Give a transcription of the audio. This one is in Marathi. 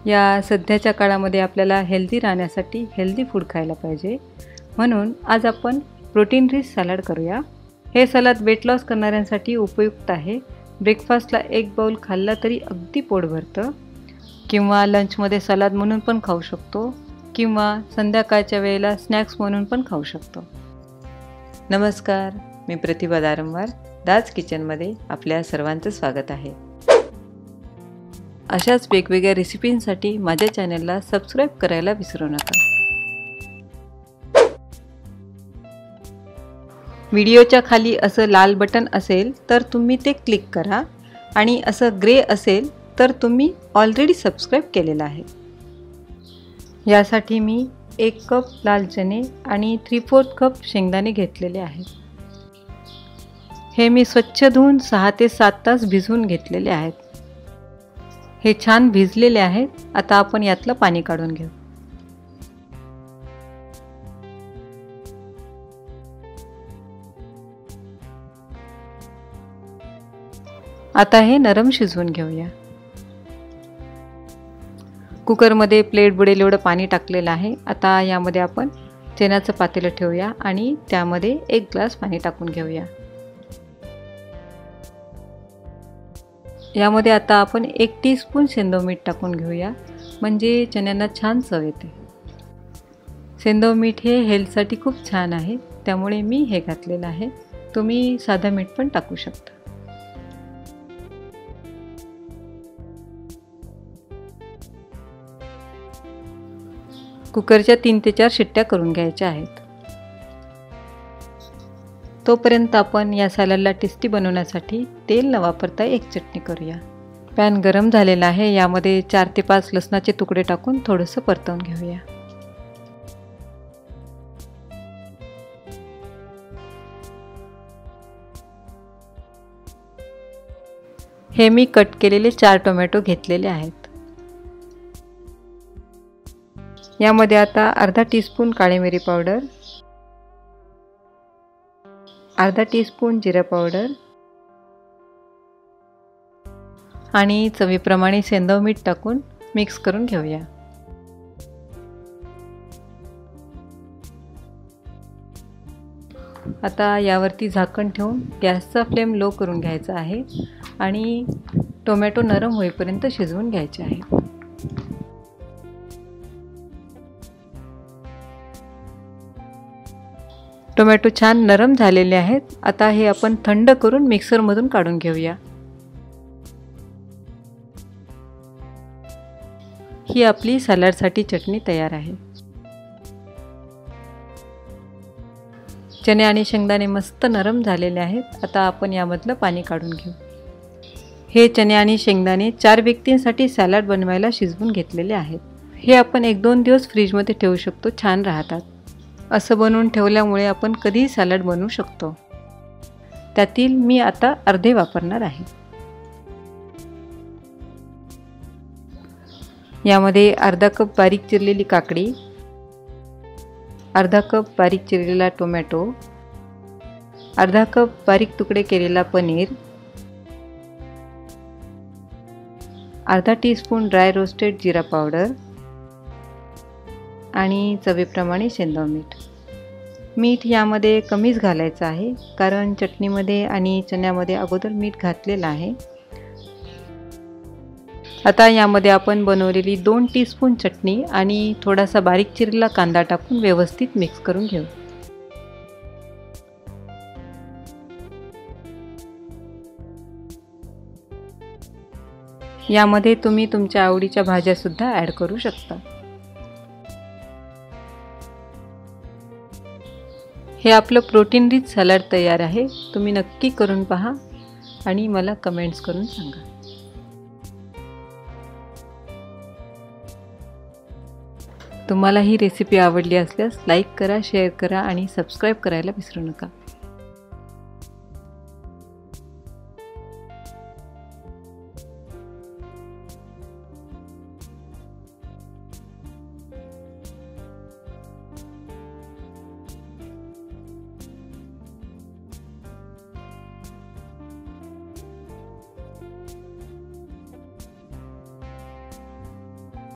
या सध्याच्या काळामध्ये आपल्याला हेल्दी राहण्यासाठी हेल्दी फूड खायला पाहिजे, म्हणून आज आपण प्रोटीन रिच सॅलड करूया। हे सलाद वेट लॉस करणाऱ्यांसाठी उपयुक्त आहे। ब्रेकफास्टला एक बाउल खाल्ला तरी अगदी पोट भरतं, किंवा लंचमध्ये सलाद म्हणून पण खाऊ शकतो, किंवा संध्याकाळच्या वेळेला स्नॅक्स म्हणून पण खाऊ शकतो। नमस्कार, मी प्रतिभा दारंवार, दाज किचनमध्ये आपल्या सर्वांचं स्वागत आहे। अशाच वेगवेगळ्या रेसिपींसाठी माझ्या चॅनलला सबस्क्राईब करायला विसरू नका। व्हिडिओच्या खाली असं लाल बटन असेल तर तुम्ही ते क्लिक करा, आणि असं ग्रे असेल तर तुम्ही ऑलरेडी सबस्क्राईब केलेलं आहे। यासाठी मी 1 कप लाल चणे आणि 3/4 कप शेंगदाणे घेतलेले आहेत। हे मी स्वच्छ धुवून 6 ते 7 तास भिजवून घेतलेले आहेत। हे छान भिजलेले आहेत। आता आपण यातलं पाणी काढून घेऊ। आता हे नरम शिजवून घेऊया। कुकरमध्ये प्लेट बुडेल एवढं पाणी टाकलेलं आहे। आता यामध्ये आपण चण्याचं पातेलं ठेवूया आणि त्यामध्ये 1 ग्लास पाणी टाकून घेऊया। यामध्ये आता आपण 1 टीस्पून सेंधव मीठ टाकून घेऊया, म्हणजे चण्यांना छान चव येते। सेंधव मीठ हे हेल्थसाठी खूप छान आहे, त्यामुळे मी हे घातलेलं आहे। तुम्ही साधं मीठ पण टाकू शकता। कुकरच्या 3 ते 4 शिट्ट्या करून घ्यायच्या आहेत। तोपर्यंत आपण या सॅलडला टेस्टी बनवण्यासाठी तेल न वापरता एक चटणी करूया। पॅन गरम झालेला आहे। यामध्ये 4 ते 5 लसणाचे तुकडे टाकून थोडंसं परतवून घेऊया। हे मी कट केलेले 4 टोमॅटो घेतलेले आहेत। यामध्ये आता अर्धा टीस्पून काळी मिरी पावडर, अर्धा टीस्पून जिरा पावडर आणि चवीप्रमाणे सेंधव मीठ टाकून मिक्स करून घेऊया। आता यावरती झाकण ठेवून गॅसचा फ्लेम लो करून घ्यायचा आहे आणि टोमॅटो नरम होईपर्यंत शिजवून घ्यायचे आहे। टोमॅटो छान नरम झालेले आहेत। आता हे आपण थंड करून मिक्सरमधून काढून घेऊया। ही आपली सॅलडसाठी चटणी तयार आहे। चणे आणि शेंगदाणे मस्त नरम झालेले आहेत। आता आपण यामधलं पाणी काढून घेऊ। हे चणे आणि शेंगदाणे 4 व्यक्तींसाठी सॅलड बनवायला शिजवून घेतलेले आहेत। हे आपण 1-2 दिवस फ्रीजमध्ये ठेवू शकतो, छान राहतात। असं बनवून ठेवल्यामुळे आपण कधीही सॅलड बनवू शकतो। त्यातील मी आता अर्धे वापरणार आहे। यामध्ये अर्धा कप बारीक चिरलेली काकडी, अर्धा कप बारीक चिरलेला टोमॅटो, अर्धा कप बारीक तुकडे केलेला पनीर, अर्धा टीस्पून ड्राय रोस्टेड जिरा पावडर आणि चवीप्रमाणे सेंधव मीठ। मीठ यामध्ये कमीच घालायचं आहे, कारण चटणीमध्ये आणि चण्यामध्ये अगोदर मीठ घातलेलं आहे। आता यामध्ये आपण बनवलेली 2 टीस्पून चटणी आणि थोडासा बारीक चिरलेला कांदा टाकून व्यवस्थित मिक्स करून घेऊ। यामध्ये तुम्ही तुमच्या आवडीच्या भाज्या सुद्धा ॲड करू शकता। हे आपलं प्रोटीन रिच सॅलड तयार आहे। तुम्ही नक्की करून पहा आणि मला कमेंट्स करून सांगा। तुम्हाला ही रेसिपी आवडली असल्यास लाईक करा, शेअर करा आणि सबस्क्राईब करायला विसरू नका।